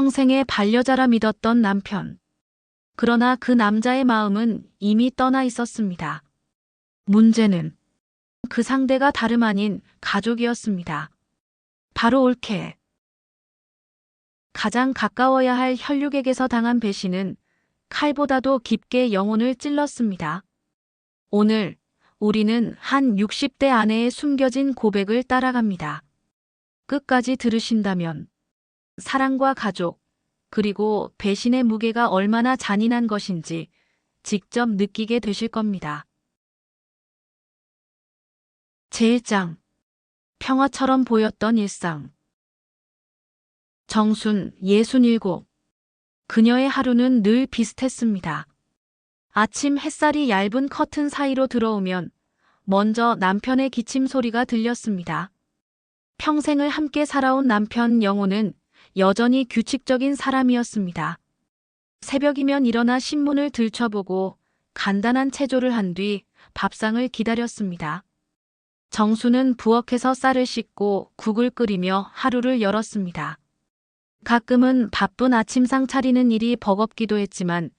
평생의 반려자라 믿었던 남편. 그러나 그 남자의 마음은 이미 떠나 있었습니다. 문제는 그 상대가 다름 아닌 가족이었습니다. 바로 올케. 가장 가까워야 할 혈육에게서 당한 배신은 칼보다도 깊게 영혼을 찔렀습니다. 오늘 우리는 한 60대 아내의 숨겨진 고백을 따라갑니다. 끝까지 들으신다면 사랑과 가족, 그리고 배신의 무게가 얼마나 잔인한 것인지 직접 느끼게 되실 겁니다. 제1장. 평화처럼 보였던 일상. 정순 67. 그녀의 하루는 늘 비슷했습니다. 아침 햇살이 얇은 커튼 사이로 들어오면 먼저 남편의 기침 소리가 들렸습니다. 평생을 함께 살아온 남편 영호는 여전히 규칙적인 사람이었습니다. 새벽이면 일어나 신문을 들춰보고 간단한 체조를 한 뒤 밥상을 기다렸습니다. 정수는 부엌에서 쌀을 씻고 국을 끓이며 하루를 열었습니다. 가끔은 바쁜 아침상 차리는 일이 버겁기도 했지만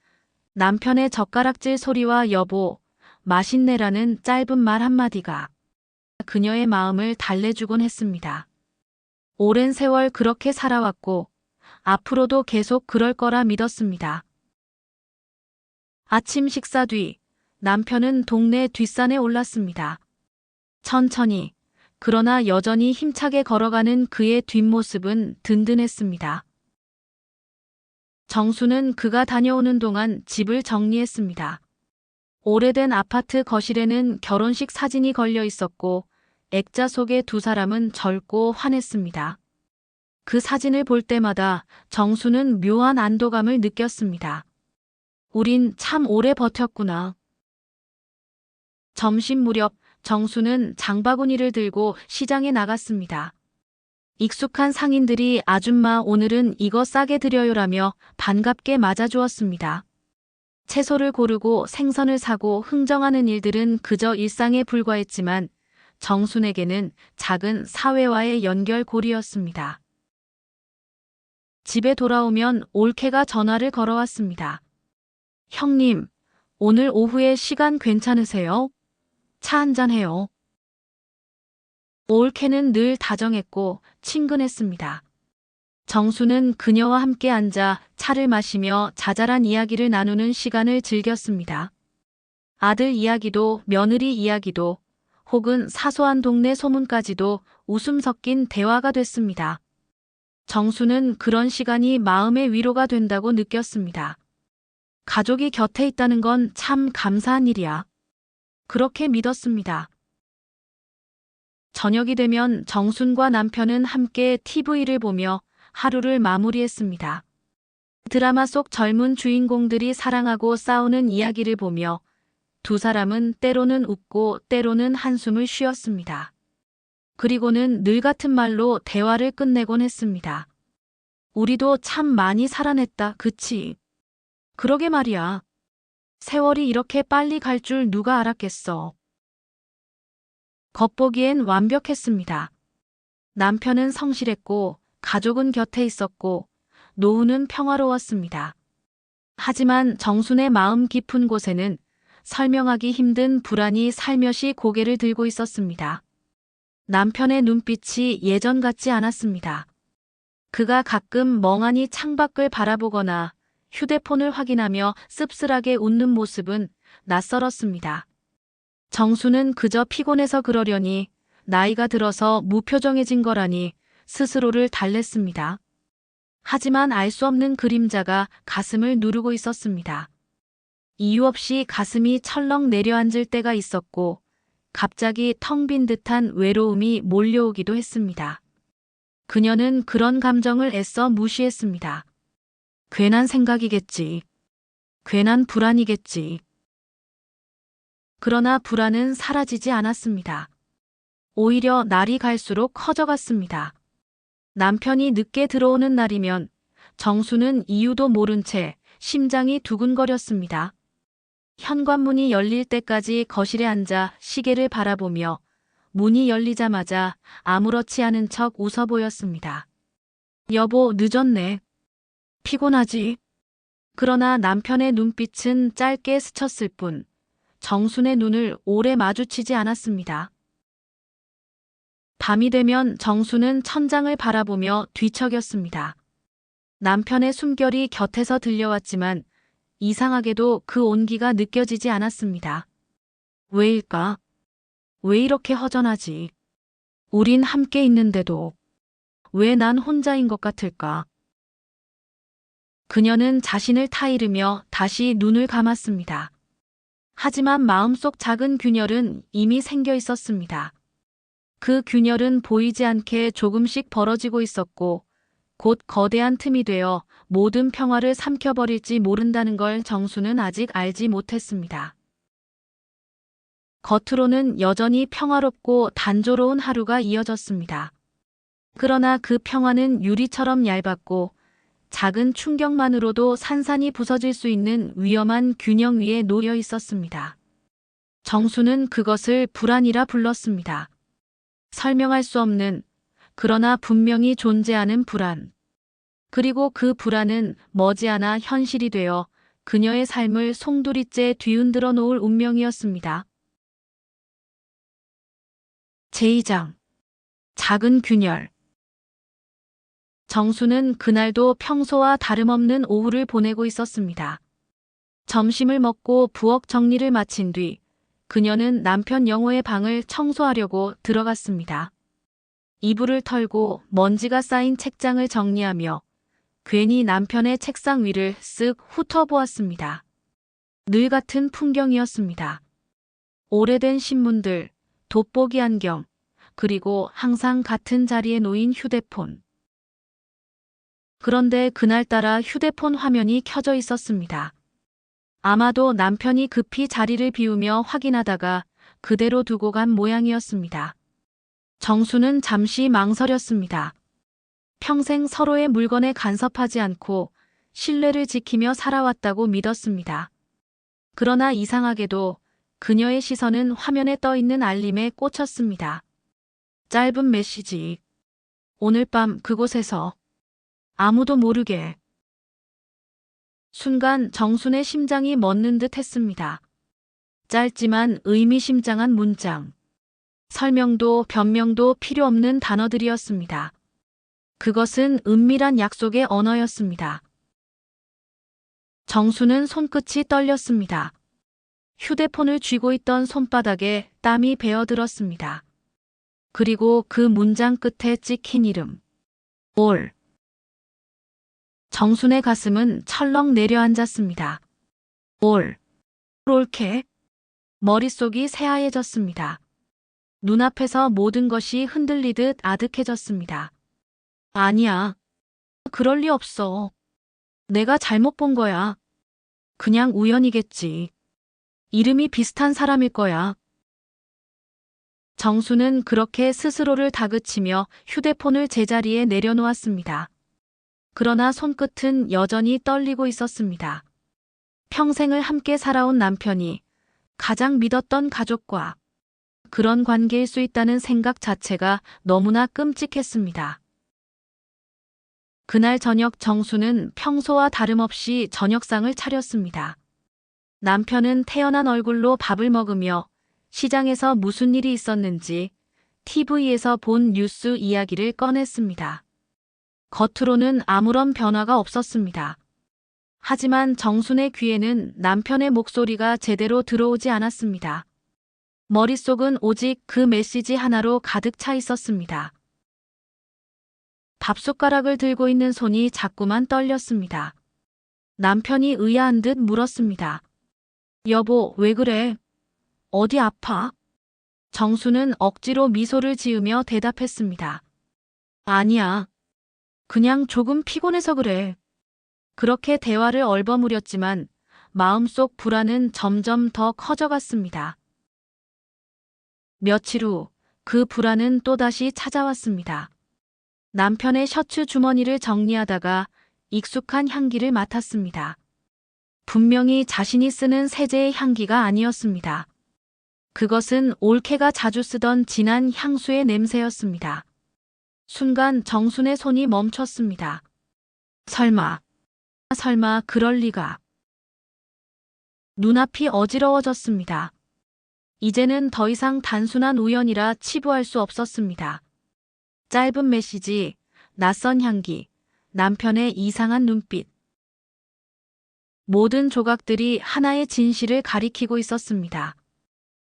남편의 젓가락질 소리와 여보, 맛있네라는 짧은 말 한마디가 그녀의 마음을 달래주곤 했습니다. 오랜 세월 그렇게 살아왔고 앞으로도 계속 그럴 거라 믿었습니다. 아침 식사 뒤 남편은 동네 뒷산에 올랐습니다. 천천히, 그러나 여전히 힘차게 걸어가는 그의 뒷모습은 든든했습니다. 정수는 그가 다녀오는 동안 집을 정리했습니다. 오래된 아파트 거실에는 결혼식 사진이 걸려 있었고 액자 속의 두 사람은 젊고 환했습니다. 그 사진을 볼 때마다 정수는 묘한 안도감을 느꼈습니다. 우린 참 오래 버텼구나. 점심 무렵 정수는 장바구니를 들고 시장에 나갔습니다. 익숙한 상인들이 아줌마 오늘은 이거 싸게 드려요라며 반갑게 맞아주었습니다. 채소를 고르고 생선을 사고 흥정하는 일들은 그저 일상에 불과했지만 정순에게는 작은 사회와의 연결고리였습니다. 집에 돌아오면 올케가 전화를 걸어왔습니다. 형님, 오늘 오후에 시간 괜찮으세요? 차 한잔 해요. 올케는 늘 다정했고 친근했습니다. 정수는 그녀와 함께 앉아 차를 마시며 자잘한 이야기를 나누는 시간을 즐겼습니다. 아들 이야기도 며느리 이야기도 혹은 사소한 동네 소문까지도 웃음 섞인 대화가 됐습니다. 정수는 그런 시간이 마음의 위로가 된다고 느꼈습니다. 가족이 곁에 있다는 건 참 감사한 일이야. 그렇게 믿었습니다. 저녁이 되면 정순과 남편은 함께 TV를 보며 하루를 마무리했습니다. 드라마 속 젊은 주인공들이 사랑하고 싸우는 이야기를 보며 두 사람은 때로는 웃고 때로는 한숨을 쉬었습니다. 그리고는 늘 같은 말로 대화를 끝내곤 했습니다. 우리도 참 많이 살아냈다, 그치? 그러게 말이야. 세월이 이렇게 빨리 갈 줄 누가 알았겠어. 겉보기엔 완벽했습니다. 남편은 성실했고 가족은 곁에 있었고 노후는 평화로웠습니다. 하지만 정순의 마음 깊은 곳에는 설명하기 힘든 불안이 살며시 고개를 들고 있었습니다. 남편의 눈빛이 예전 같지 않았습니다. 그가 가끔 멍하니 창밖을 바라보거나 휴대폰을 확인하며 씁쓸하게 웃는 모습은 낯설었습니다. 정수는 그저 피곤해서 그러려니, 나이가 들어서 무표정해진 거라니 스스로를 달랬습니다. 하지만 알 수 없는 그림자가 가슴을 누르고 있었습니다. 이유 없이 가슴이 철렁 내려앉을 때가 있었고 갑자기 텅 빈 듯한 외로움이 몰려오기도 했습니다. 그녀는 그런 감정을 애써 무시했습니다. 괜한 생각이겠지. 괜한 불안이겠지. 그러나 불안은 사라지지 않았습니다. 오히려 날이 갈수록 커져갔습니다. 남편이 늦게 들어오는 날이면 정수는 이유도 모른 채 심장이 두근거렸습니다. 현관문이 열릴 때까지 거실에 앉아 시계를 바라보며 문이 열리자마자 아무렇지 않은 척 웃어 보였습니다. 여보, 늦었네. 피곤하지? 그러나 남편의 눈빛은 짧게 스쳤을 뿐 정순의 눈을 오래 마주치지 않았습니다. 밤이 되면 정순은 천장을 바라보며 뒤척였습니다. 남편의 숨결이 곁에서 들려왔지만 이상하게도 그 온기가 느껴지지 않았습니다. 왜일까? 왜 이렇게 허전하지? 우린 함께 있는데도 왜 난 혼자인 것 같을까? 그녀는 자신을 타이르며 다시 눈을 감았습니다. 하지만 마음속 작은 균열은 이미 생겨 있었습니다. 그 균열은 보이지 않게 조금씩 벌어지고 있었고 곧 거대한 틈이 되어 모든 평화를 삼켜버릴지 모른다는 걸 정수는 아직 알지 못했습니다. 겉으로는 여전히 평화롭고 단조로운 하루가 이어졌습니다. 그러나 그 평화는 유리처럼 얇았고 작은 충격만으로도 산산이 부서질 수 있는 위험한 균형 위에 놓여 있었습니다. 정수는 그것을 불안이라 불렀습니다. 설명할 수 없는, 그러나 분명히 존재하는 불안. 그리고 그 불안은 머지않아 현실이 되어 그녀의 삶을 송두리째 뒤흔들어 놓을 운명이었습니다. 제2장 작은 균열. 정수는 그날도 평소와 다름없는 오후를 보내고 있었습니다. 점심을 먹고 부엌 정리를 마친 뒤 그녀는 남편 영호의 방을 청소하려고 들어갔습니다. 이불을 털고 먼지가 쌓인 책장을 정리하며 괜히 남편의 책상 위를 쓱 훑어보았습니다. 늘 같은 풍경이었습니다. 오래된 신문들, 돋보기 안경, 그리고 항상 같은 자리에 놓인 휴대폰. 그런데 그날따라 휴대폰 화면이 켜져 있었습니다. 아마도 남편이 급히 자리를 비우며 확인하다가 그대로 두고 간 모양이었습니다. 정수는 잠시 망설였습니다. 평생 서로의 물건에 간섭하지 않고 신뢰를 지키며 살아왔다고 믿었습니다. 그러나 이상하게도 그녀의 시선은 화면에 떠 있는 알림에 꽂혔습니다. 짧은 메시지. 오늘 밤 그곳에서 아무도 모르게. 순간 정순의 심장이 멎는 듯 했습니다. 짧지만 의미심장한 문장. 설명도 변명도 필요 없는 단어들이었습니다. 그것은 은밀한 약속의 언어였습니다. 정수는 손끝이 떨렸습니다. 휴대폰을 쥐고 있던 손바닥에 땀이 배어들었습니다. 그리고 그 문장 끝에 찍힌 이름. 올. 정순의 가슴은 철렁 내려앉았습니다. 옳게. 머릿속이 새하얘졌습니다. 눈앞에서 모든 것이 흔들리듯 아득해졌습니다. 아니야. 그럴 리 없어. 내가 잘못 본 거야. 그냥 우연이겠지. 이름이 비슷한 사람일 거야. 정수는 그렇게 스스로를 다그치며 휴대폰을 제자리에 내려놓았습니다. 그러나 손끝은 여전히 떨리고 있었습니다. 평생을 함께 살아온 남편이 가장 믿었던 가족과 그런 관계일 수 있다는 생각 자체가 너무나 끔찍했습니다. 그날 저녁 정수는 평소와 다름없이 저녁상을 차렸습니다. 남편은 태연한 얼굴로 밥을 먹으며 시장에서 무슨 일이 있었는지 TV에서 본 뉴스 이야기를 꺼냈습니다. 겉으로는 아무런 변화가 없었습니다. 하지만 정순의 귀에는 남편의 목소리가 제대로 들어오지 않았습니다. 머릿속은 오직 그 메시지 하나로 가득 차 있었습니다. 밥숟가락을 들고 있는 손이 자꾸만 떨렸습니다. 남편이 의아한 듯 물었습니다. 여보, 왜 그래? 어디 아파? 정수는 억지로 미소를 지으며 대답했습니다. 아니야. 그냥 조금 피곤해서 그래. 그렇게 대화를 얼버무렸지만 마음속 불안은 점점 더 커져갔습니다. 며칠 후 그 불안은 또다시 찾아왔습니다. 남편의 셔츠 주머니를 정리하다가 익숙한 향기를 맡았습니다. 분명히 자신이 쓰는 세제의 향기가 아니었습니다. 그것은 올케가 자주 쓰던 진한 향수의 냄새였습니다. 순간 정순의 손이 멈췄습니다. 설마 설마 그럴 리가. 눈앞이 어지러워졌습니다. 이제는 더 이상 단순한 우연이라 치부할 수 없었습니다. 짧은 메시지, 낯선 향기, 남편의 이상한 눈빛. 모든 조각들이 하나의 진실을 가리키고 있었습니다.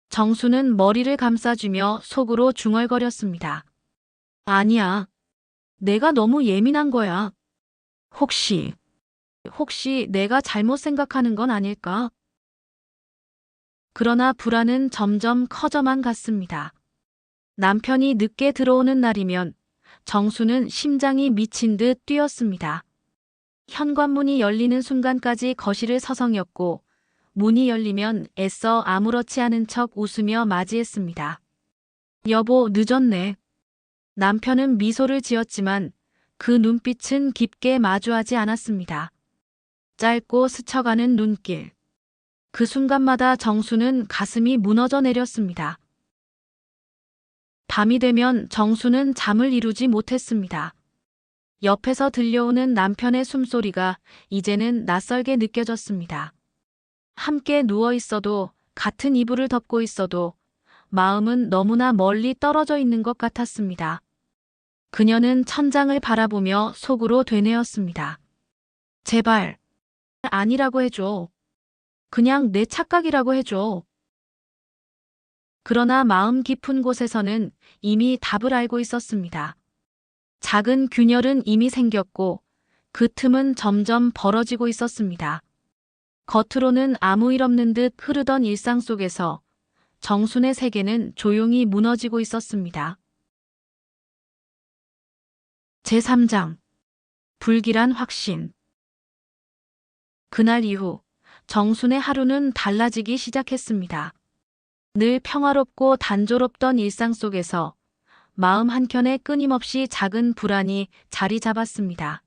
정수는 머리를 감싸주며 속으로 중얼거렸습니다. 아니야. 내가 너무 예민한 거야. 혹시 내가 잘못 생각하는 건 아닐까? 그러나 불안은 점점 커져만 갔습니다. 남편이 늦게 들어오는 날이면 정수는 심장이 미친 듯 뛰었습니다. 현관문이 열리는 순간까지 거실을 서성였고 문이 열리면 애써 아무렇지 않은 척 웃으며 맞이했습니다. 여보, 늦었네. 남편은 미소를 지었지만 그 눈빛은 깊게 마주하지 않았습니다. 짧고 스쳐가는 눈길. 그 순간마다 정수는 가슴이 무너져 내렸습니다. 밤이 되면 정수는 잠을 이루지 못했습니다. 옆에서 들려오는 남편의 숨소리가 이제는 낯설게 느껴졌습니다. 함께 누워 있어도, 같은 이불을 덮고 있어도 마음은 너무나 멀리 떨어져 있는 것 같았습니다. 그녀는 천장을 바라보며 속으로 되뇌었습니다. 제발, 아니라고 해줘. 그냥 내 착각이라고 해줘. 그러나 마음 깊은 곳에서는 이미 답을 알고 있었습니다. 작은 균열은 이미 생겼고 그 틈은 점점 벌어지고 있었습니다. 겉으로는 아무 일 없는 듯 흐르던 일상 속에서 정순의 세계는 조용히 무너지고 있었습니다. 제3장 불길한 확신. 그날 이후 정순의 하루는 달라지기 시작했습니다. 늘 평화롭고 단조롭던 일상 속에서 마음 한켠에 끊임없이 작은 불안이 자리 잡았습니다.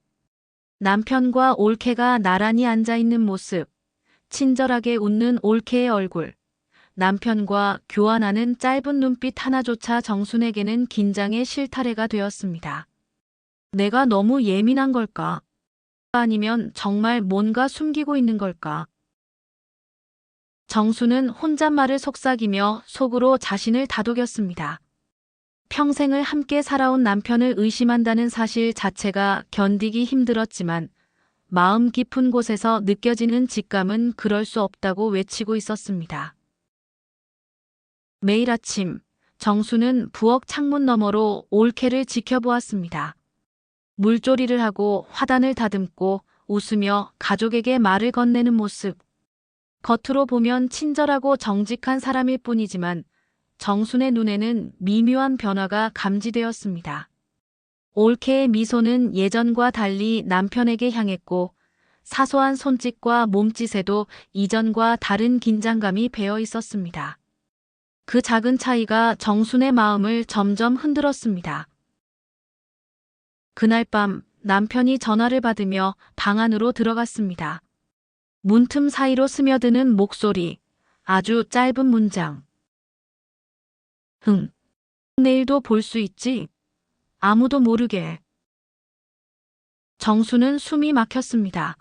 남편과 올케가 나란히 앉아 있는 모습, 친절하게 웃는 올케의 얼굴, 남편과 교환하는 짧은 눈빛 하나조차 정순에게는 긴장의 실타래가 되었습니다. 내가 너무 예민한 걸까? 아니면 정말 뭔가 숨기고 있는 걸까? 정수는 혼잣말을 속삭이며 속으로 자신을 다독였습니다. 평생을 함께 살아온 남편을 의심한다는 사실 자체가 견디기 힘들었지만 마음 깊은 곳에서 느껴지는 직감은 그럴 수 없다고 외치고 있었습니다. 매일 아침 정수는 부엌 창문 너머로 올케를 지켜보았습니다. 물조리를 하고 화단을 다듬고 웃으며 가족에게 말을 건네는 모습. 겉으로 보면 친절하고 정직한 사람일 뿐이지만 정순의 눈에는 미묘한 변화가 감지되었습니다. 올케의 미소는 예전과 달리 남편에게 향했고 사소한 손짓과 몸짓에도 이전과 다른 긴장감이 배어 있었습니다. 그 작은 차이가 정순의 마음을 점점 흔들었습니다. 그날 밤 남편이 전화를 받으며 방 안으로 들어갔습니다. 문틈 사이로 스며드는 목소리, 아주 짧은 문장. 내일도 볼 수 있지? 아무도 모르게. 정수는 숨이 막혔습니다.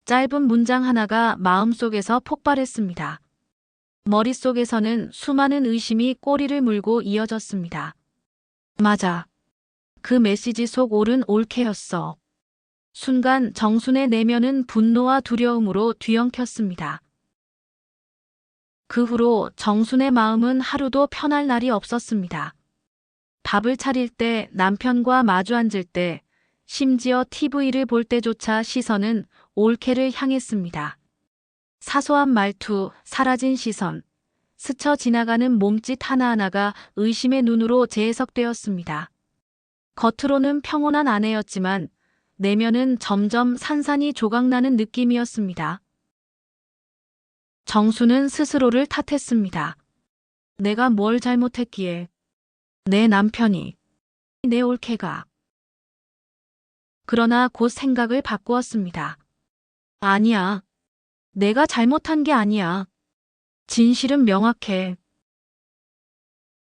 짧은 문장 하나가 마음속에서 폭발했습니다. 머릿속에서는 수많은 의심이 꼬리를 물고 이어졌습니다. 맞아. 그 메시지 속 옳은 올케였어. 순간 정순의 내면은 분노와 두려움으로 뒤엉켰습니다. 그 후로 정순의 마음은 하루도 편할 날이 없었습니다. 밥을 차릴 때, 남편과 마주 앉을 때, 심지어 TV를 볼 때조차 시선은 올케를 향했습니다. 사소한 말투, 사라진 시선, 스쳐 지나가는 몸짓 하나하나가 의심의 눈으로 재해석되었습니다. 겉으로는 평온한 아내였지만 내면은 점점 산산이 조각나는 느낌이었습니다. 정수는 스스로를 탓했습니다. 내가 뭘 잘못했기에. 내 남편이. 내 올케가. 그러나 곧 생각을 바꾸었습니다. 아니야. 내가 잘못한 게 아니야. 진실은 명확해.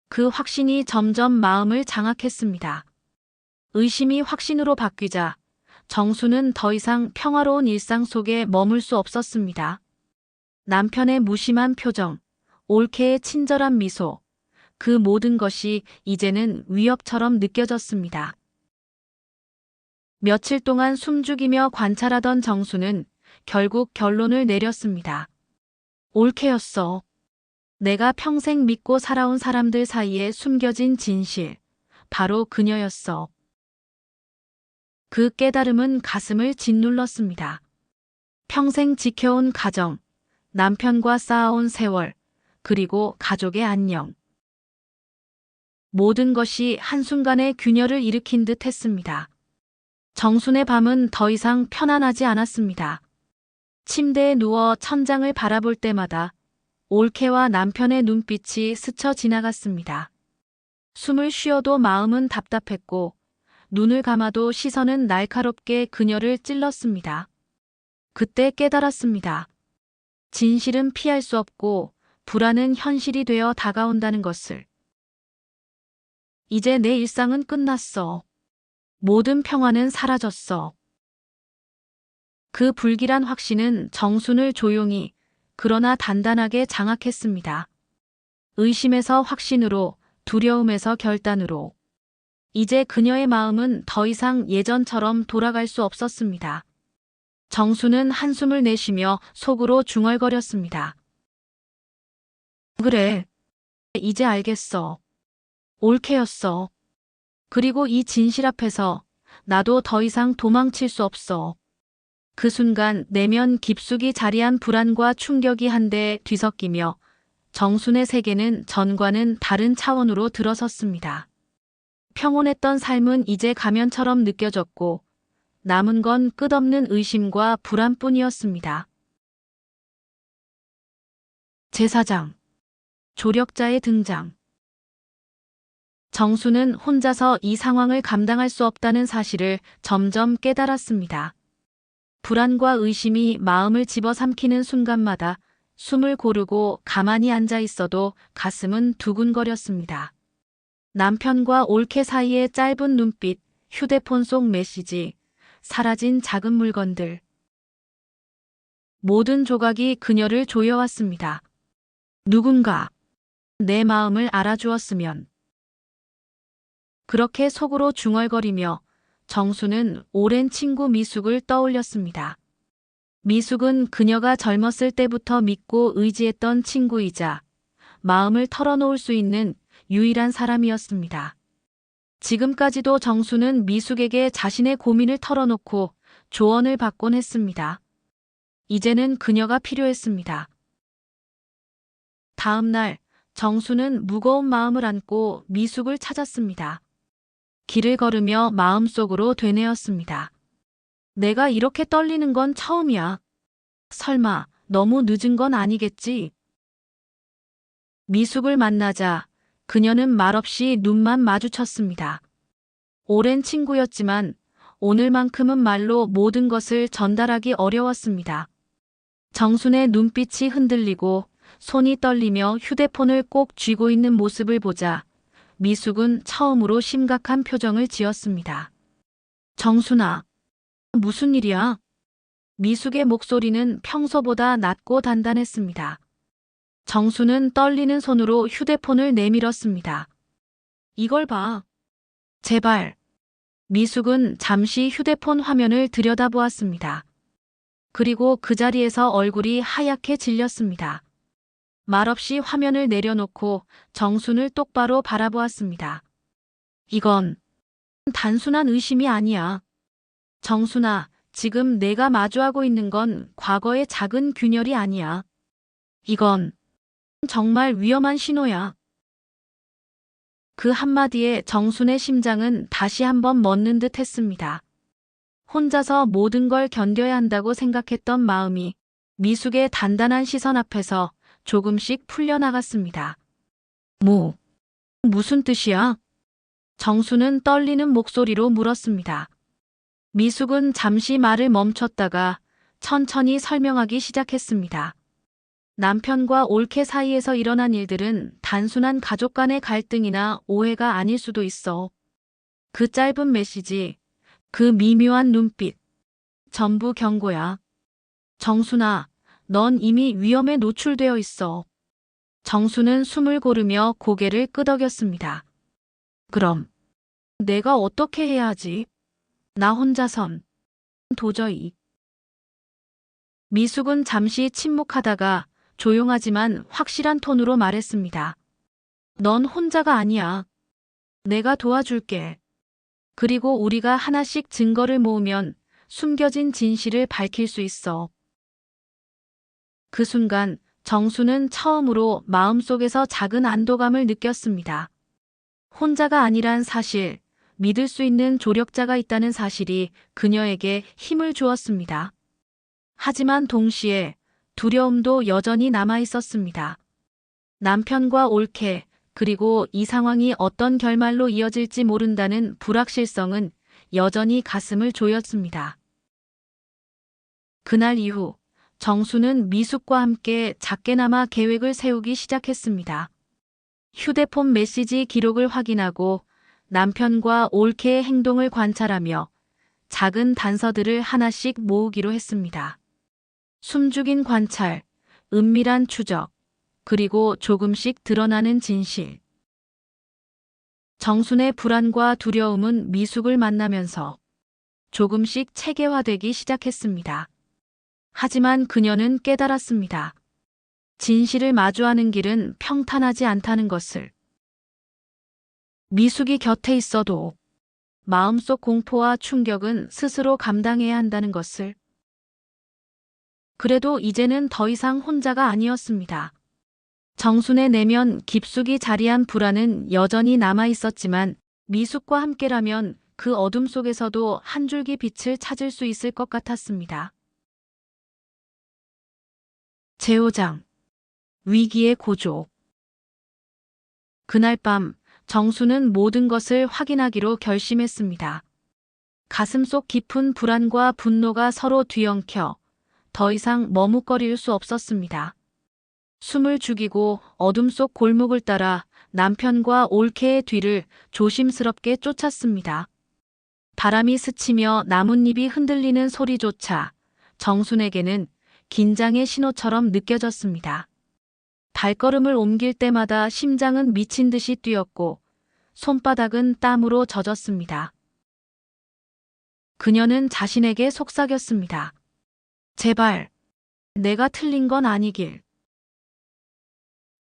그 확신이 점점 마음을 장악했습니다. 의심이 확신으로 바뀌자 정수는 더 이상 평화로운 일상 속에 머물 수 없었습니다. 남편의 무심한 표정, 올케의 친절한 미소, 그 모든 것이 이제는 위협처럼 느껴졌습니다. 며칠 동안 숨죽이며 관찰하던 정수는 결국 결론을 내렸습니다. 올케였어. 내가 평생 믿고 살아온 사람들 사이에 숨겨진 진실, 바로 그녀였어. 그 깨달음은 가슴을 짓눌렀습니다. 평생 지켜온 가정, 남편과 쌓아온 세월, 그리고 가족의 안녕. 모든 것이 한순간에 균열을 일으킨 듯 했습니다. 정순의 밤은 더 이상 편안하지 않았습니다. 침대에 누워 천장을 바라볼 때마다 올케와 남편의 눈빛이 스쳐 지나갔습니다. 숨을 쉬어도 마음은 답답했고 눈을 감아도 시선은 날카롭게 그녀를 찔렀습니다. 그때 깨달았습니다. 진실은 피할 수 없고 불안은 현실이 되어 다가온다는 것을. 이제 내 일상은 끝났어. 모든 평화는 사라졌어. 그 불길한 확신은 정순을 조용히 그러나 단단하게 장악했습니다. 의심에서 확신으로, 두려움에서 결단으로. 이제 그녀의 마음은 더 이상 예전처럼 돌아갈 수 없었습니다. 정수는 한숨을 내쉬며 속으로 중얼거렸습니다. 그래, 이제 알겠어. 올케였어. 그리고 이 진실 앞에서 나도 더 이상 도망칠 수 없어. 그 순간 내면 깊숙이 자리한 불안과 충격이 한데 뒤섞이며 정순의 세계는 전과는 다른 차원으로 들어섰습니다. 평온했던 삶은 이제 가면처럼 느껴졌고 남은 건 끝없는 의심과 불안뿐이었습니다. 제4장 조력자의 등장. 정수는 혼자서 이 상황을 감당할 수 없다는 사실을 점점 깨달았습니다. 불안과 의심이 마음을 집어삼키는 순간마다 숨을 고르고 가만히 앉아 있어도 가슴은 두근거렸습니다. 남편과 올케 사이의 짧은 눈빛, 휴대폰 속 메시지, 사라진 작은 물건들. 모든 조각이 그녀를 조여왔습니다. 누군가 내 마음을 알아주었으면. 그렇게 속으로 중얼거리며 정수는 오랜 친구 미숙을 떠올렸습니다. 미숙은 그녀가 젊었을 때부터 믿고 의지했던 친구이자 마음을 털어놓을 수 있는 유일한 사람이었습니다. 지금까지도 정수는 미숙에게 자신의 고민을 털어놓고 조언을 받곤 했습니다. 이제는 그녀가 필요했습니다. 다음 날 정수는 무거운 마음을 안고 미숙을 찾았습니다. 길을 걸으며 마음속으로 되뇌었습니다. 내가 이렇게 떨리는 건 처음이야. 설마 너무 늦은 건 아니겠지? 미숙을 만나자 그녀는 말없이 눈만 마주쳤습니다. 오랜 친구였지만 오늘만큼은 말로 모든 것을 전달하기 어려웠습니다. 정순의 눈빛이 흔들리고 손이 떨리며 휴대폰을 꼭 쥐고 있는 모습을 보자 미숙은 처음으로 심각한 표정을 지었습니다. 정순아, 무슨 일이야? 미숙의 목소리는 평소보다 낮고 단단했습니다. 정수는 떨리는 손으로 휴대폰을 내밀었습니다. 이걸 봐. 제발. 미숙은 잠시 휴대폰 화면을 들여다보았습니다. 그리고 그 자리에서 얼굴이 하얗게 질렸습니다. 말없이 화면을 내려놓고 정순을 똑바로 바라보았습니다. 이건 단순한 의심이 아니야. 정순아, 지금 내가 마주하고 있는 건 과거의 작은 균열이 아니야. 이건 정말 위험한 신호야. 그 한마디에 정순의 심장은 다시 한번 멎는 듯 했습니다. 혼자서 모든 걸 견뎌야 한다고 생각했던 마음이 미숙의 단단한 시선 앞에서 조금씩 풀려나갔습니다. 무슨 뜻이야? 정수는 떨리는 목소리로 물었습니다. 미숙은 잠시 말을 멈췄다가 천천히 설명하기 시작했습니다. 남편과 올케 사이에서 일어난 일들은 단순한 가족 간의 갈등이나 오해가 아닐 수도 있어. 그 짧은 메시지, 그 미묘한 눈빛, 전부 경고야. 정순아, 넌 이미 위험에 노출되어 있어. 정수는 숨을 고르며 고개를 끄덕였습니다. 그럼 내가 어떻게 해야 하지? 나 혼자선 도저히. 미숙은 잠시 침묵하다가 조용하지만 확실한 톤으로 말했습니다. 넌 혼자가 아니야. 내가 도와줄게. 그리고 우리가 하나씩 증거를 모으면 숨겨진 진실을 밝힐 수 있어. 그 순간 정수는 처음으로 마음속에서 작은 안도감을 느꼈습니다. 혼자가 아니란 사실, 믿을 수 있는 조력자가 있다는 사실이 그녀에게 힘을 주었습니다. 하지만 동시에 두려움도 여전히 남아 있었습니다. 남편과 올케, 그리고 이 상황이 어떤 결말로 이어질지 모른다는 불확실성은 여전히 가슴을 조였습니다. 그날 이후 정수는 미숙과 함께 작게나마 계획을 세우기 시작했습니다. 휴대폰 메시지 기록을 확인하고 남편과 올케의 행동을 관찰하며 작은 단서들을 하나씩 모으기로 했습니다. 숨죽인 관찰, 은밀한 추적, 그리고 조금씩 드러나는 진실. 정순의 불안과 두려움은 미숙을 만나면서 조금씩 체계화되기 시작했습니다. 하지만 그녀는 깨달았습니다. 진실을 마주하는 길은 평탄하지 않다는 것을. 미숙이 곁에 있어도 마음속 공포와 충격은 스스로 감당해야 한다는 것을. 그래도 이제는 더 이상 혼자가 아니었습니다. 정순의 내면 깊숙이 자리한 불안은 여전히 남아 있었지만 미숙과 함께라면 그 어둠 속에서도 한 줄기 빛을 찾을 수 있을 것 같았습니다. 제5장 위기의 고조. 그날 밤 정수는 모든 것을 확인하기로 결심했습니다. 가슴속 깊은 불안과 분노가 서로 뒤엉켜 더 이상 머뭇거릴 수 없었습니다. 숨을 죽이고 어둠 속 골목을 따라 남편과 올케의 뒤를 조심스럽게 쫓았습니다. 바람이 스치며 나뭇잎이 흔들리는 소리조차 정순에게는 긴장의 신호처럼 느껴졌습니다. 발걸음을 옮길 때마다 심장은 미친 듯이 뛰었고 손바닥은 땀으로 젖었습니다. 그녀는 자신에게 속삭였습니다. 제발, 내가 틀린 건 아니길.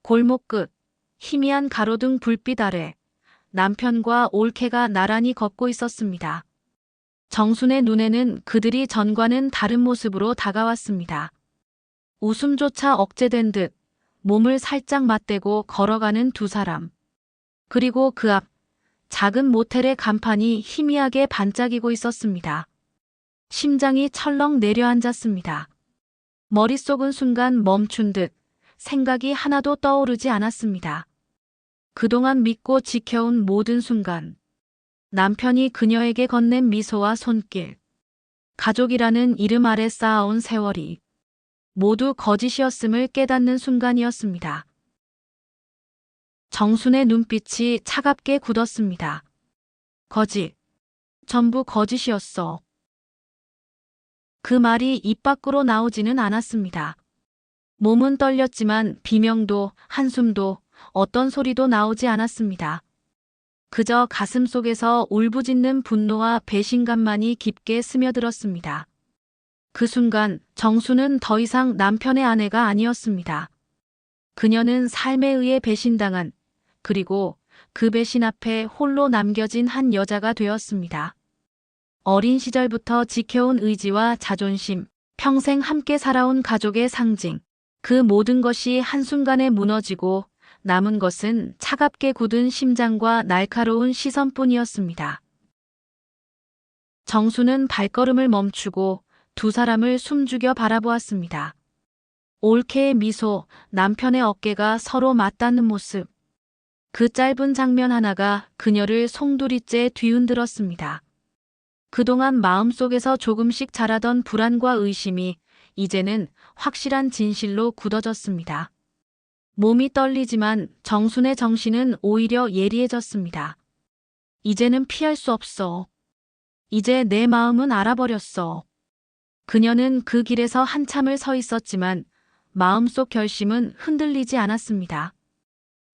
골목 끝, 희미한 가로등 불빛 아래 남편과 올케가 나란히 걷고 있었습니다. 정순의 눈에는 그들이 전과는 다른 모습으로 다가왔습니다. 웃음조차 억제된 듯 몸을 살짝 맞대고 걸어가는 두 사람. 그리고 그 앞, 작은 모텔의 간판이 희미하게 반짝이고 있었습니다. 심장이 철렁 내려앉았습니다. 머릿속은 순간 멈춘 듯 생각이 하나도 떠오르지 않았습니다. 그동안 믿고 지켜온 모든 순간, 남편이 그녀에게 건넨 미소와 손길, 가족이라는 이름 아래 쌓아온 세월이 모두 거짓이었음을 깨닫는 순간이었습니다. 정순의 눈빛이 차갑게 굳었습니다. 거짓, 전부 거짓이었어. 그 말이 입 밖으로 나오지는 않았습니다. 몸은 떨렸지만 비명도 한숨도 어떤 소리도 나오지 않았습니다. 그저 가슴 속에서 울부짖는 분노와 배신감만이 깊게 스며들었습니다. 그 순간 정수는 더 이상 남편의 아내가 아니었습니다. 그녀는 삶에 의해 배신당한, 그리고 그 배신 앞에 홀로 남겨진 한 여자가 되었습니다. 어린 시절부터 지켜온 의지와 자존심, 평생 함께 살아온 가족의 상징, 그 모든 것이 한순간에 무너지고 남은 것은 차갑게 굳은 심장과 날카로운 시선뿐이었습니다. 정수는 발걸음을 멈추고 두 사람을 숨죽여 바라보았습니다. 올케의 미소, 남편의 어깨가 서로 맞닿는 모습. 그 짧은 장면 하나가 그녀를 송두리째 뒤흔들었습니다. 그동안 마음속에서 조금씩 자라던 불안과 의심이 이제는 확실한 진실로 굳어졌습니다. 몸이 떨리지만 정순의 정신은 오히려 예리해졌습니다. 이제는 피할 수 없어. 이제 내 마음은 알아버렸어. 그녀는 그 길에서 한참을 서 있었지만 마음속 결심은 흔들리지 않았습니다.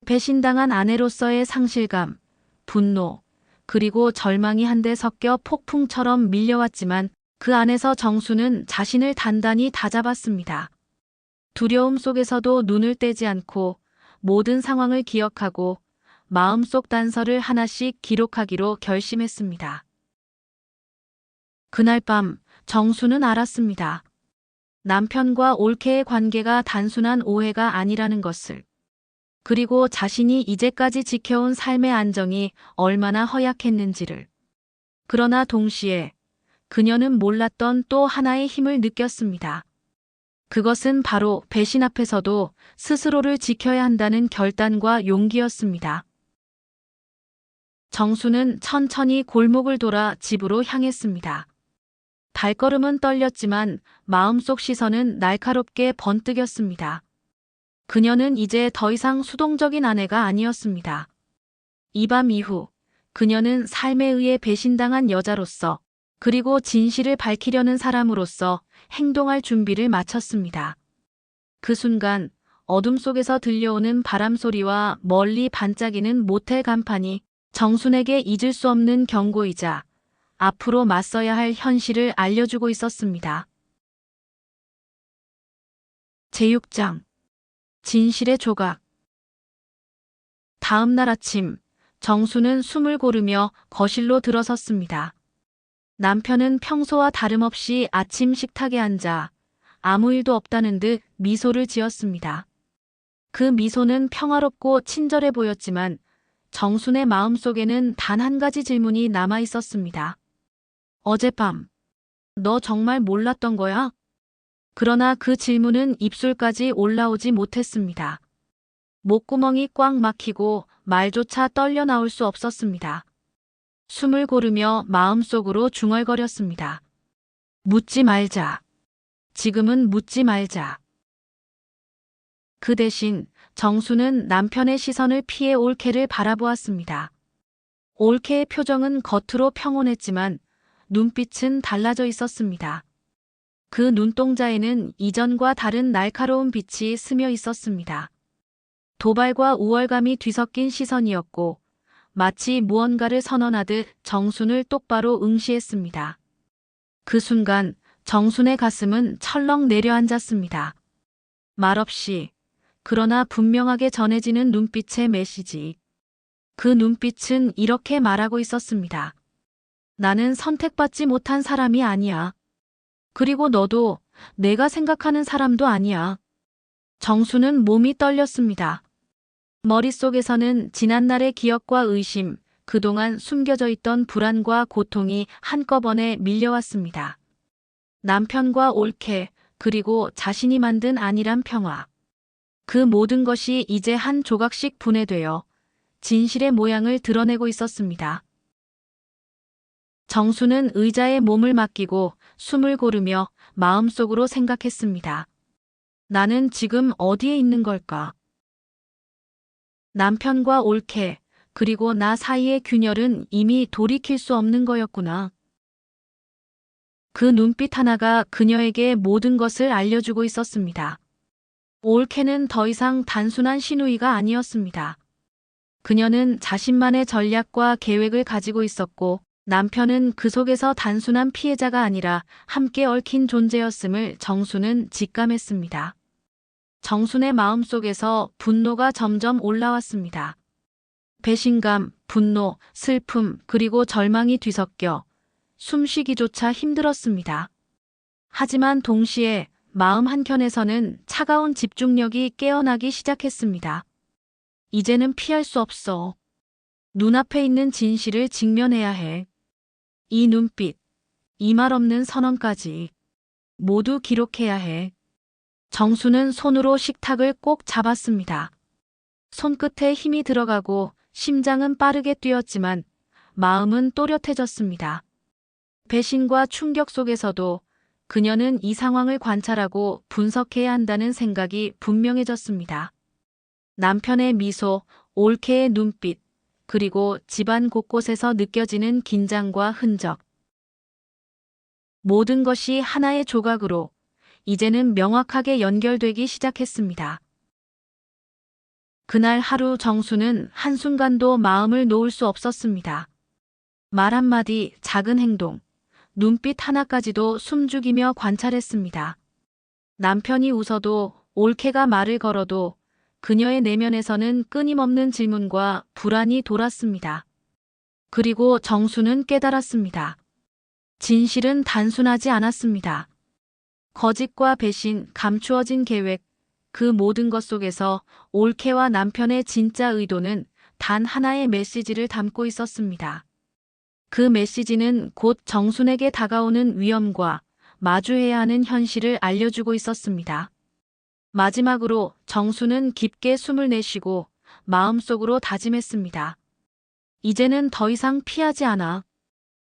배신당한 아내로서의 상실감, 분노, 그리고 절망이 한데 섞여 폭풍처럼 밀려왔지만 그 안에서 정수는 자신을 단단히 다잡았습니다. 두려움 속에서도 눈을 떼지 않고 모든 상황을 기억하고 마음속 단서를 하나씩 기록하기로 결심했습니다. 그날 밤 정수는 알았습니다. 남편과 올케의 관계가 단순한 오해가 아니라는 것을. 그리고 자신이 이제까지 지켜온 삶의 안정이 얼마나 허약했는지를. 그러나 동시에 그녀는 몰랐던 또 하나의 힘을 느꼈습니다. 그것은 바로 배신 앞에서도 스스로를 지켜야 한다는 결단과 용기였습니다. 정수는 천천히 골목을 돌아 집으로 향했습니다. 발걸음은 떨렸지만 마음속 시선은 날카롭게 번뜩였습니다. 그녀는 이제 더 이상 수동적인 아내가 아니었습니다. 이 밤 이후 그녀는 삶에 의해 배신당한 여자로서 그리고 진실을 밝히려는 사람으로서 행동할 준비를 마쳤습니다. 그 순간 어둠 속에서 들려오는 바람 소리와 멀리 반짝이는 모텔 간판이 정순에게 잊을 수 없는 경고이자 앞으로 맞서야 할 현실을 알려주고 있었습니다. 제6장 진실의 조각. 다음 날 아침 정수는 숨을 고르며 거실로 들어섰습니다. 남편은 평소와 다름없이 아침 식탁에 앉아 아무 일도 없다는 듯 미소를 지었습니다. 그 미소는 평화롭고 친절해 보였지만 정순의 마음속에는 단 한 가지 질문이 남아 있었습니다. 어젯밤, 너 정말 몰랐던 거야? 그러나 그 질문은 입술까지 올라오지 못했습니다. 목구멍이 꽉 막히고 말조차 떨려 나올 수 없었습니다. 숨을 고르며 마음속으로 중얼거렸습니다. 묻지 말자. 지금은 묻지 말자. 그 대신 정수는 남편의 시선을 피해 올케를 바라보았습니다. 올케의 표정은 겉으로 평온했지만 눈빛은 달라져 있었습니다. 그 눈동자에는 이전과 다른 날카로운 빛이 스며 있었습니다. 도발과 우월감이 뒤섞인 시선이었고 마치 무언가를 선언하듯 정순을 똑바로 응시했습니다. 그 순간 정순의 가슴은 철렁 내려앉았습니다. 말없이 그러나 분명하게 전해지는 눈빛의 메시지. 그 눈빛은 이렇게 말하고 있었습니다. 나는 선택받지 못한 사람이 아니야. 그리고 너도 내가 생각하는 사람도 아니야. 정수는 몸이 떨렸습니다. 머릿속에서는 지난날의 기억과 의심, 그동안 숨겨져 있던 불안과 고통이 한꺼번에 밀려왔습니다. 남편과 올케, 그리고 자신이 만든 안일한 평화. 그 모든 것이 이제 한 조각씩 분해되어 진실의 모양을 드러내고 있었습니다. 정수는 의자에 몸을 맡기고 숨을 고르며 마음속으로 생각했습니다. 나는 지금 어디에 있는 걸까? 남편과 올케, 그리고 나 사이의 균열은 이미 돌이킬 수 없는 거였구나. 그 눈빛 하나가 그녀에게 모든 것을 알려주고 있었습니다. 올케는 더 이상 단순한 시누이가 아니었습니다. 그녀는 자신만의 전략과 계획을 가지고 있었고 남편은 그 속에서 단순한 피해자가 아니라 함께 얽힌 존재였음을 정수는 직감했습니다. 정순의 마음속에서 분노가 점점 올라왔습니다. 배신감, 분노, 슬픔, 그리고 절망이 뒤섞여 숨쉬기조차 힘들었습니다. 하지만 동시에 마음 한켠에서는 차가운 집중력이 깨어나기 시작했습니다. 이제는 피할 수 없어. 눈앞에 있는 진실을 직면해야 해. 이 눈빛, 이 말 없는 선언까지 모두 기록해야 해. 정수는 손으로 식탁을 꼭 잡았습니다. 손끝에 힘이 들어가고 심장은 빠르게 뛰었지만 마음은 또렷해졌습니다. 배신과 충격 속에서도 그녀는 이 상황을 관찰하고 분석해야 한다는 생각이 분명해졌습니다. 남편의 미소, 올케의 눈빛, 그리고 집안 곳곳에서 느껴지는 긴장과 흔적. 모든 것이 하나의 조각으로 이제는 명확하게 연결되기 시작했습니다. 그날 하루 정수는 한순간도 마음을 놓을 수 없었습니다. 말 한마디, 작은 행동, 눈빛 하나까지도 숨죽이며 관찰했습니다. 남편이 웃어도 올케가 말을 걸어도 그녀의 내면에서는 끊임없는 질문과 불안이 돌았습니다. 그리고 정수는 깨달았습니다. 진실은 단순하지 않았습니다. 거짓과 배신, 감추어진 계획, 그 모든 것 속에서 올케와 남편의 진짜 의도는 단 하나의 메시지를 담고 있었습니다. 그 메시지는 곧 정순에게 다가오는 위험과 마주해야 하는 현실을 알려주고 있었습니다. 마지막으로 정수는 깊게 숨을 내쉬고 마음속으로 다짐했습니다. 이제는 더 이상 피하지 않아.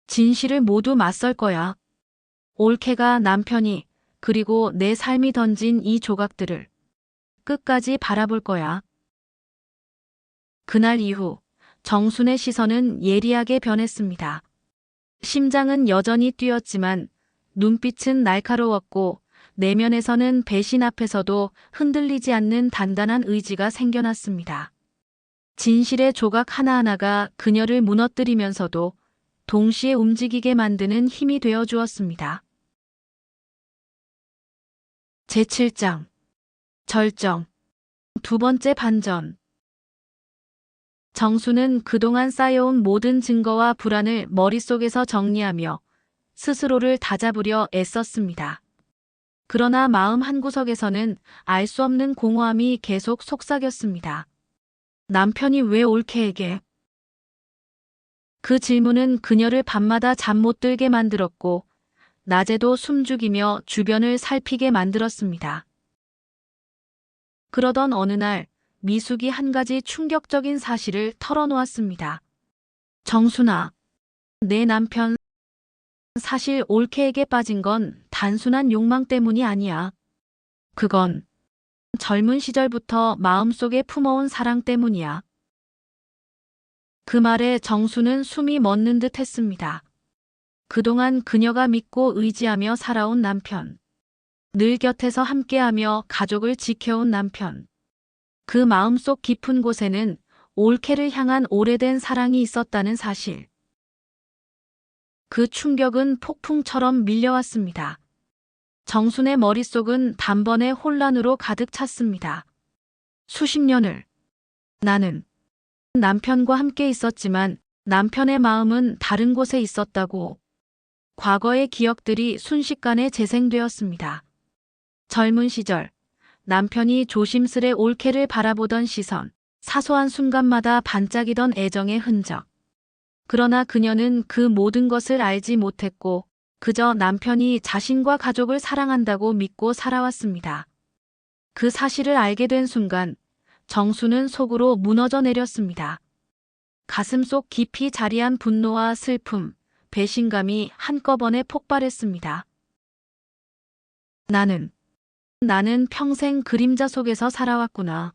진실을 모두 맞설 거야. 올케가 남편이 그리고 내 삶이 던진 이 조각들을 끝까지 바라볼 거야. 그날 이후 정순의 시선은 예리하게 변했습니다. 심장은 여전히 뛰었지만 눈빛은 날카로웠고 내면에서는 배신 앞에서도 흔들리지 않는 단단한 의지가 생겨났습니다. 진실의 조각 하나하나가 그녀를 무너뜨리면서도 동시에 움직이게 만드는 힘이 되어 주었습니다. 제7장 절정 두 번째 반전. 정수는 그동안 쌓여온 모든 증거와 불안을 머릿속에서 정리하며 스스로를 다잡으려 애썼습니다. 그러나 마음 한구석에서는 알 수 없는 공허함이 계속 속삭였습니다. 남편이 왜 올케에게? 그 질문은 그녀를 밤마다 잠 못 들게 만들었고 낮에도 숨죽이며 주변을 살피게 만들었습니다. 그러던 어느 날 미숙이 한 가지 충격적인 사실을 털어놓았습니다. 정순아, 내 남편 사실 올케에게 빠진 건 단순한 욕망 때문이 아니야. 그건 젊은 시절부터 마음속에 품어온 사랑 때문이야. 그 말에 정수는 숨이 멎는 듯 했습니다. 그동안 그녀가 믿고 의지하며 살아온 남편. 늘 곁에서 함께하며 가족을 지켜온 남편. 그 마음속 깊은 곳에는 올케를 향한 오래된 사랑이 있었다는 사실. 그 충격은 폭풍처럼 밀려왔습니다. 정순의 머릿속은 단번에 혼란으로 가득 찼습니다. 수십 년을 나는 남편과 함께 있었지만 남편의 마음은 다른 곳에 있었다고. 과거의 기억들이 순식간에 재생되었습니다. 젊은 시절 남편이 조심스레 올케를 바라보던 시선, 사소한 순간마다 반짝이던 애정의 흔적. 그러나 그녀는 그 모든 것을 알지 못했고 그저 남편이 자신과 가족을 사랑한다고 믿고 살아왔습니다. 그 사실을 알게 된 순간 정수는 속으로 무너져 내렸습니다. 가슴속 깊이 자리한 분노와 슬픔, 배신감이 한꺼번에 폭발했습니다. 나는 평생 그림자 속에서 살아왔구나.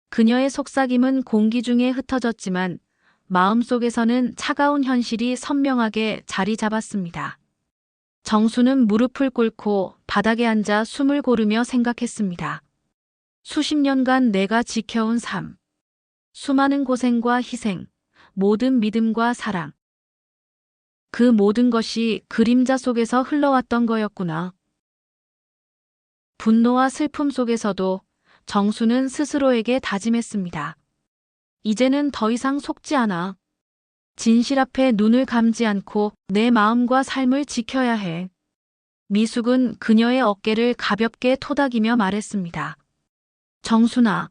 그녀의 속삭임은 공기 중에 흩어졌지만 마음속에서는 차가운 현실이 선명하게 자리 잡았습니다. 정수는 무릎을 꿇고 바닥에 앉아 숨을 고르며 생각했습니다. 수십 년간 내가 지켜온 삶, 수많은 고생과 희생, 모든 믿음과 사랑. 그 모든 것이 그림자 속에서 흘러왔던 거였구나. 분노와 슬픔 속에서도 정수는 스스로에게 다짐했습니다. 이제는 더 이상 속지 않아. 진실 앞에 눈을 감지 않고 내 마음과 삶을 지켜야 해. 미숙은 그녀의 어깨를 가볍게 토닥이며 말했습니다. 정순아,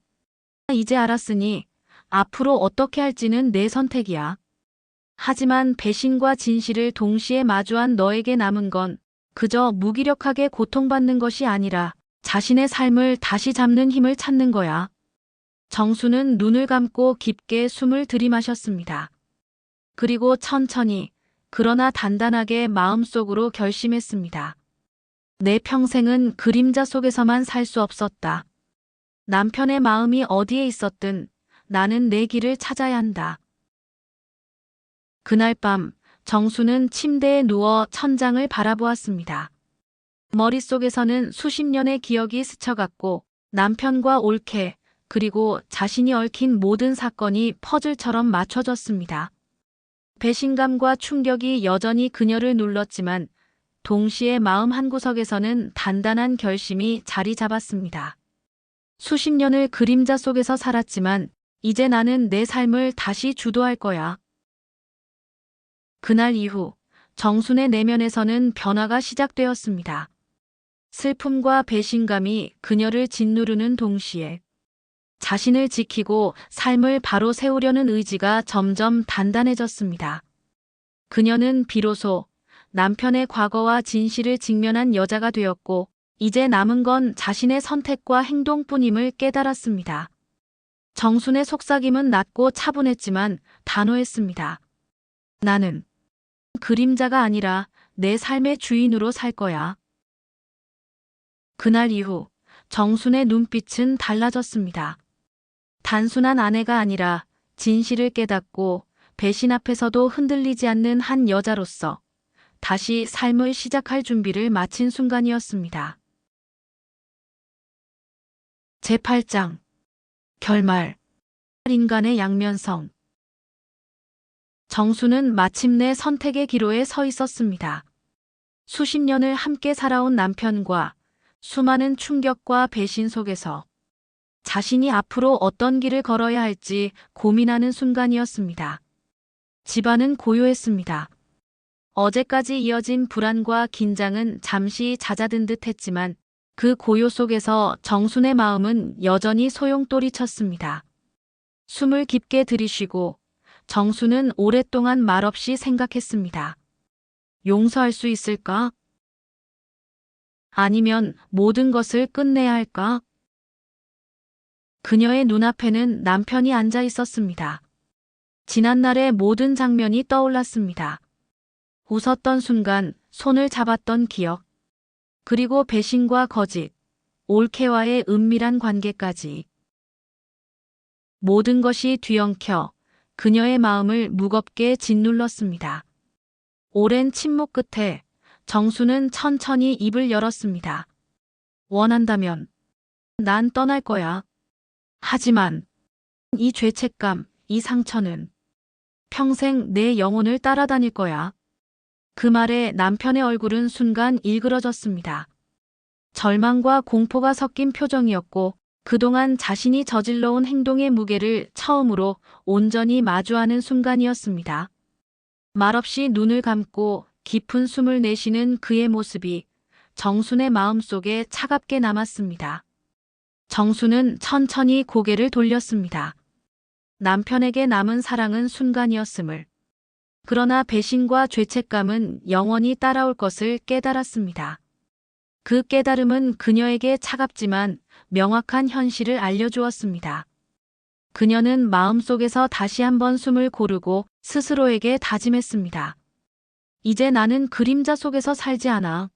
이제 알았으니 앞으로 어떻게 할지는 내 선택이야. 하지만 배신과 진실을 동시에 마주한 너에게 남은 건 그저 무기력하게 고통받는 것이 아니라 자신의 삶을 다시 잡는 힘을 찾는 거야. 정수는 눈을 감고 깊게 숨을 들이마셨습니다. 그리고 천천히, 그러나 단단하게 마음속으로 결심했습니다. 내 평생은 그림자 속에서만 살 수 없었다. 남편의 마음이 어디에 있었든 나는 내 길을 찾아야 한다. 그날 밤 정수는 침대에 누워 천장을 바라보았습니다. 머릿속에서는 수십 년의 기억이 스쳐갔고 남편과 올케, 그리고 자신이 얽힌 모든 사건이 퍼즐처럼 맞춰졌습니다. 배신감과 충격이 여전히 그녀를 눌렀지만 동시에 마음 한구석에서는 단단한 결심이 자리 잡았습니다. 수십 년을 그림자 속에서 살았지만 이제 나는 내 삶을 다시 주도할 거야. 그날 이후 정순의 내면에서는 변화가 시작되었습니다. 슬픔과 배신감이 그녀를 짓누르는 동시에 자신을 지키고 삶을 바로 세우려는 의지가 점점 단단해졌습니다. 그녀는 비로소 남편의 과거와 진실을 직면한 여자가 되었고 이제 남은 건 자신의 선택과 행동뿐임을 깨달았습니다. 정순의 속삭임은 낮고 차분했지만 단호했습니다. 나는 그림자가 아니라 내 삶의 주인으로 살 거야. 그날 이후 정순의 눈빛은 달라졌습니다. 단순한 아내가 아니라 진실을 깨닫고 배신 앞에서도 흔들리지 않는 한 여자로서 다시 삶을 시작할 준비를 마친 순간이었습니다. 제8장 결말. 인간의 양면성. 정수는 마침내 선택의 기로에 서 있었습니다. 수십 년을 함께 살아온 남편과 수많은 충격과 배신 속에서 자신이 앞으로 어떤 길을 걸어야 할지 고민하는 순간이었습니다. 집안은 고요했습니다. 어제까지 이어진 불안과 긴장은 잠시 잦아든 듯 했지만 그 고요 속에서 정순의 마음은 여전히 소용돌이 쳤습니다. 숨을 깊게 들이쉬고 정순은 오랫동안 말없이 생각했습니다. 용서할 수 있을까? 아니면 모든 것을 끝내야 할까? 그녀의 눈앞에는 남편이 앉아 있었습니다. 지난날의 모든 장면이 떠올랐습니다. 웃었던 순간, 손을 잡았던 기억, 그리고 배신과 거짓, 올케와의 은밀한 관계까지. 모든 것이 뒤엉켜 그녀의 마음을 무겁게 짓눌렀습니다. 오랜 침묵 끝에 정수는 천천히 입을 열었습니다. 원한다면 난 떠날 거야. 하지만 이 죄책감, 이 상처는 평생 내 영혼을 따라다닐 거야. 그 말에 남편의 얼굴은 순간 일그러졌습니다. 절망과 공포가 섞인 표정이었고 그동안 자신이 저질러온 행동의 무게를 처음으로 온전히 마주하는 순간이었습니다. 말없이 눈을 감고 깊은 숨을 내쉬는 그의 모습이 정순의 마음속에 차갑게 남았습니다. 정순은 천천히 고개를 돌렸습니다. 남편에게 남은 사랑은 순간이었음을, 그러나 배신과 죄책감은 영원히 따라올 것을 깨달았습니다. 그 깨달음은 그녀에게 차갑지만 명확한 현실을 알려주었습니다. 그녀는 마음속에서 다시 한번 숨을 고르고 스스로에게 다짐했습니다. 이제 나는 그림자 속에서 살지 않아.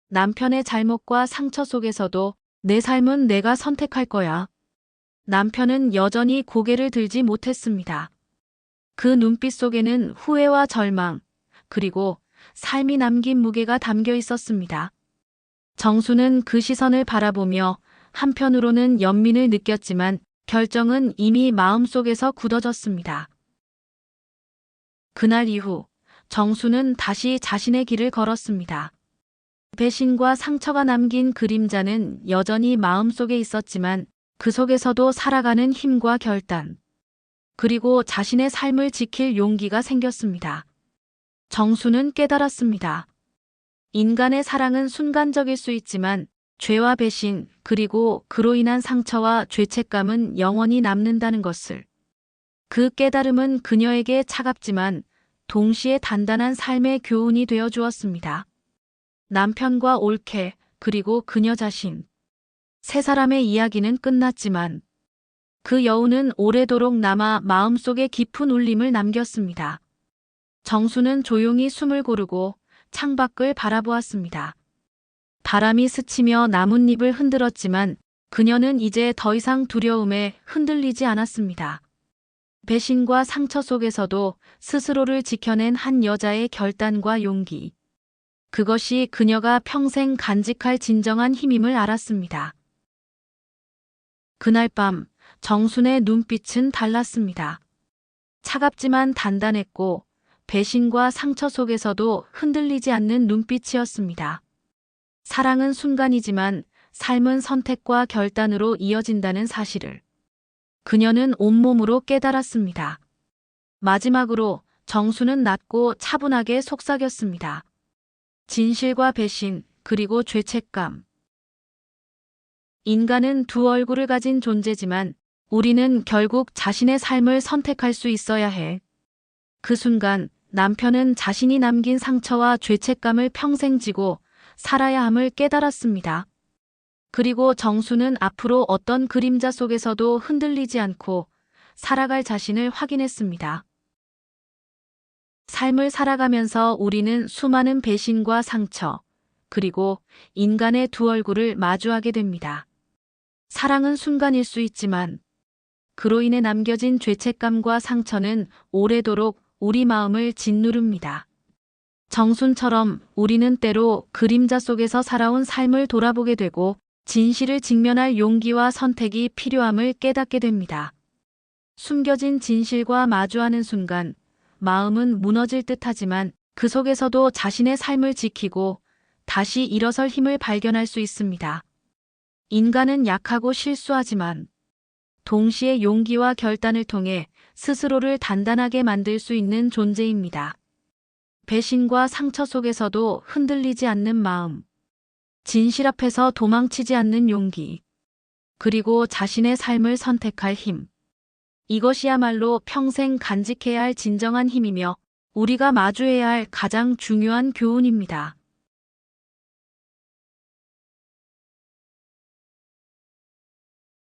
남편의 잘못과 상처 속에서도 내 삶은 내가 선택할 거야. 남편은 여전히 고개를 들지 못했습니다. 그 눈빛 속에는 후회와 절망, 그리고 삶이 남긴 무게가 담겨 있었습니다. 정수는 그 시선을 바라보며 한편으로는 연민을 느꼈지만 결정은 이미 마음속에서 굳어졌습니다. 그날 이후 정수는 다시 자신의 길을 걸었습니다. 배신과 상처가 남긴 그림자는 여전히 마음속에 있었지만 그 속에서도 살아가는 힘과 결단, 그리고 자신의 삶을 지킬 용기가 생겼습니다. 정수는 깨달았습니다. 인간의 사랑은 순간적일 수 있지만 죄와 배신, 그리고 그로 인한 상처와 죄책감은 영원히 남는다는 것을. 그 깨달음은 그녀에게 차갑지만 동시에 단단한 삶의 교훈이 되어 주었습니다. 남편과 올케, 그리고 그녀 자신. 세 사람의 이야기는 끝났지만 그 여운은 오래도록 남아 마음속에 깊은 울림을 남겼습니다. 정수는 조용히 숨을 고르고 창밖을 바라보았습니다. 바람이 스치며 나뭇잎을 흔들었지만 그녀는 이제 더 이상 두려움에 흔들리지 않았습니다. 배신과 상처 속에서도 스스로를 지켜낸 한 여자의 결단과 용기. 그것이 그녀가 평생 간직할 진정한 힘임을 알았습니다. 그날 밤 정순의 눈빛은 달랐습니다. 차갑지만 단단했고 배신과 상처 속에서도 흔들리지 않는 눈빛이었습니다. 사랑은 순간이지만 삶은 선택과 결단으로 이어진다는 사실을 그녀는 온몸으로 깨달았습니다. 마지막으로 정수는 낮고 차분하게 속삭였습니다. 진실과 배신, 그리고 죄책감. 인간은 두 얼굴을 가진 존재지만 우리는 결국 자신의 삶을 선택할 수 있어야 해. 그 순간 남편은 자신이 남긴 상처와 죄책감을 평생 지고 살아야 함을 깨달았습니다. 그리고 정수는 앞으로 어떤 그림자 속에서도 흔들리지 않고 살아갈 자신을 확인했습니다. 삶을 살아가면서 우리는 수많은 배신과 상처, 그리고 인간의 두 얼굴을 마주하게 됩니다. 사랑은 순간일 수 있지만 그로 인해 남겨진 죄책감과 상처는 오래도록 우리 마음을 짓누릅니다. 정순처럼 우리는 때로 그림자 속에서 살아온 삶을 돌아보게 되고 진실을 직면할 용기와 선택이 필요함을 깨닫게 됩니다. 숨겨진 진실과 마주하는 순간 마음은 무너질 듯하지만 그 속에서도 자신의 삶을 지키고 다시 일어설 힘을 발견할 수 있습니다. 인간은 약하고 실수하지만 동시에 용기와 결단을 통해 스스로를 단단하게 만들 수 있는 존재입니다. 배신과 상처 속에서도 흔들리지 않는 마음, 진실 앞에서 도망치지 않는 용기, 그리고 자신의 삶을 선택할 힘. 이것이야말로 평생 간직해야 할 진정한 힘이며 우리가 마주해야 할 가장 중요한 교훈입니다.